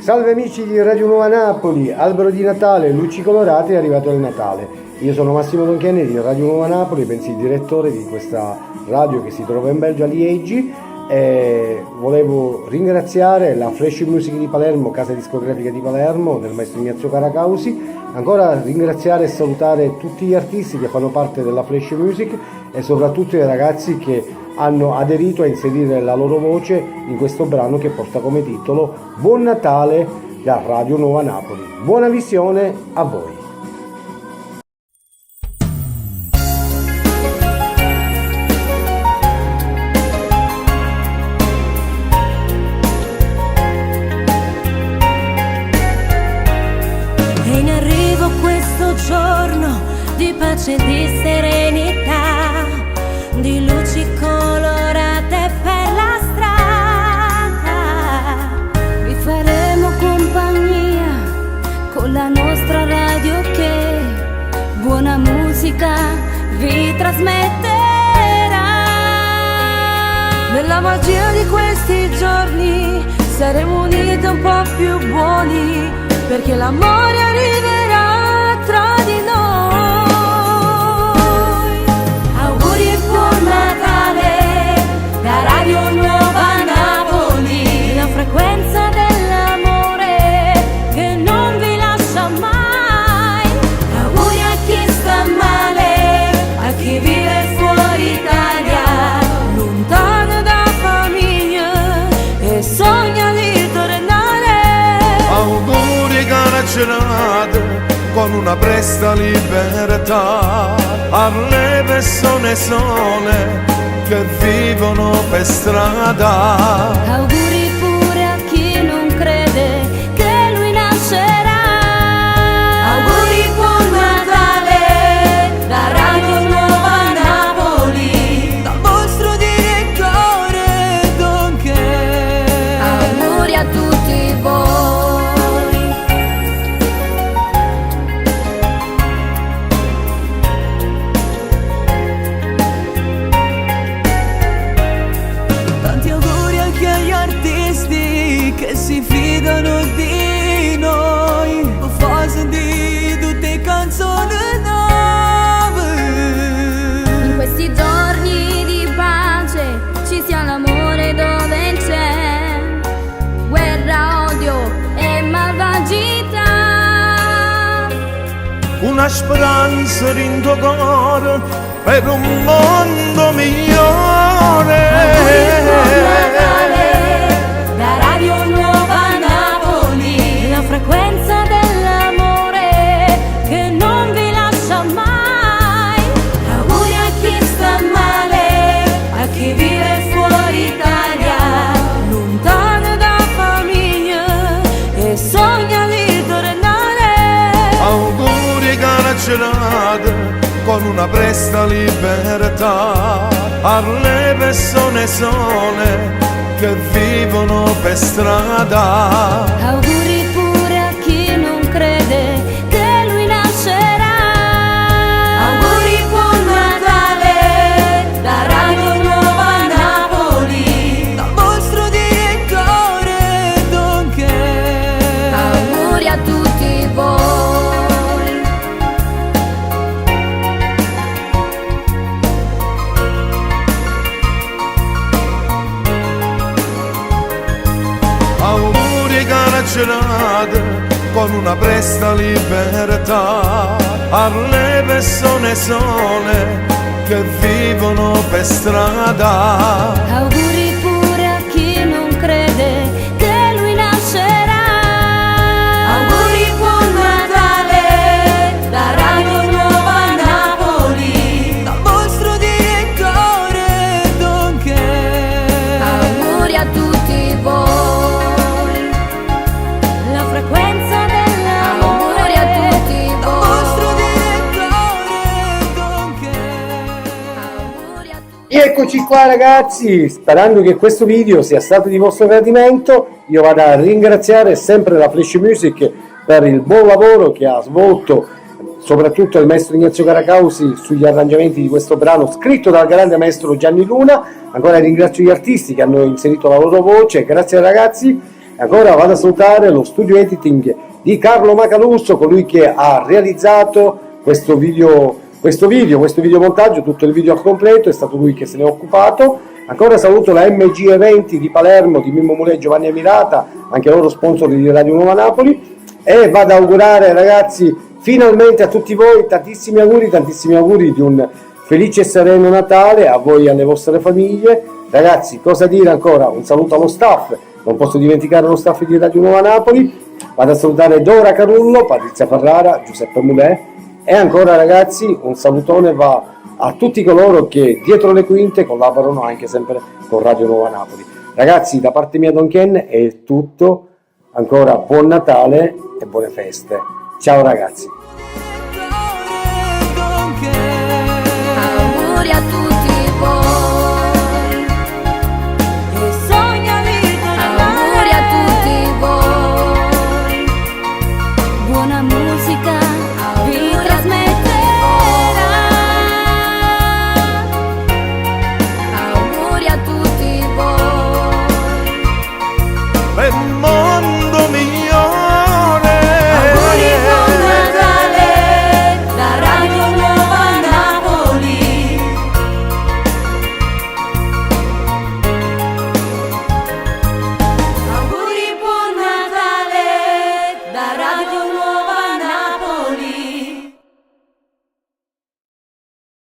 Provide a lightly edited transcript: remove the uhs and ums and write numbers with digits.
Salve amici di Radio Nuova Napoli, albero di Natale, luci colorate, è arrivato il Natale. Io sono Massimo Donchiani di Radio Nuova Napoli, bensì direttore di questa radio che si trova in Belgio a Liegi, e volevo ringraziare la Flash Music di Palermo, casa discografica di Palermo, del maestro Ignazio Caracausi, ancora ringraziare e salutare tutti gli artisti che fanno parte della Flash Music e soprattutto i ragazzi che hanno aderito a inserire la loro voce in questo brano che porta come titolo Buon Natale da Radio Nuova Napoli. Buona visione a voi. È in arrivo questo giorno di pace e di serenità, di luci colorate per la strada. Vi faremo compagnia con la nostra radio che buona musica vi trasmetterà. Nella magia di questi giorni saremo uniti un po' più buoni, perché l'amore arriverà tra di noi. Auguri e buon Natale da Radio Nuova Napoli, la frequenza dell'amore che non vi lascia mai. Auguri a chi sta male, a chi vive fuori Italia, lontano da famiglia e sogna di tornare. Auguri carcerate con una presta libertà alle persone sole che vivono per strada. Auguri pure a chi non crede che lui nascerà. Auguri buon Natale da Radio Nuova Napoli, dal vostro direttore Donché. Auguri a tutti voi. Tanti auguri anche agli artisti che si fidano di noi, fase di tutte canzoni nuove. In questi giorni di pace ci sia l'amore dove c'è guerra, odio e malvagità. Una speranza in tuo cuore per un mondo migliore. Da Radio Nuova Napoli, la frequenza dell'amore che non vi lascia mai. Auguri a chi sta male, a chi vive fuori Italia, lontano da famiglia e sogna di tornare. Auguri carcerate con una presta libertà alle persone sole che vivono per strada. Auguri pure a chi non crede che lui nascerà. Auguri buon Natale da Radio Nuova Napoli, dal vostro direttore Donché. Auguri a tutti voi. Auguri carcerate con una presta libertà alle persone sole che vivono per strada. Auguri pure a chi non crede che lui nascerà. Auguri buon Natale da Radio Nuova Napoli, dal vostro direttore Donché. Auguri a tutti voi, la frequenza dell'amore. Auguri a tutti voi, dal vostro direttore Donché. Auguri a tutti. Eccoci qua ragazzi, sperando che questo video sia stato di vostro gradimento, io vado a ringraziare sempre la Flash Music per il buon lavoro che ha svolto, soprattutto il maestro Ignazio Caracausi sugli arrangiamenti di questo brano scritto dal grande maestro Gianni Luna. Ancora ringrazio gli artisti che hanno inserito la loro voce, grazie ragazzi. Ancora vado a salutare lo studio editing di Carlo Macalusso, colui che ha realizzato questo videomontaggio, tutto il video al completo, è stato lui che se ne è occupato. Ancora saluto la MG Eventi di Palermo, di Mimmo Mulè e Giovanni Emirata, anche loro sponsor di Radio Nuova Napoli, e vado ad augurare, ragazzi, finalmente a tutti voi tantissimi auguri di un felice e sereno Natale a voi e alle vostre famiglie. Ragazzi, cosa dire ancora? Un saluto allo staff, non posso dimenticare lo staff di Radio Nuova Napoli, vado a salutare Dora Carullo, Patrizia Ferrara, Giuseppe Mulè, e ancora, ragazzi, un salutone va a tutti coloro che dietro le quinte collaborano anche sempre con Radio Nuova Napoli. Ragazzi, da parte mia Don Ken è tutto, ancora buon Natale e buone feste. Ciao ragazzi. Auguri a tutti.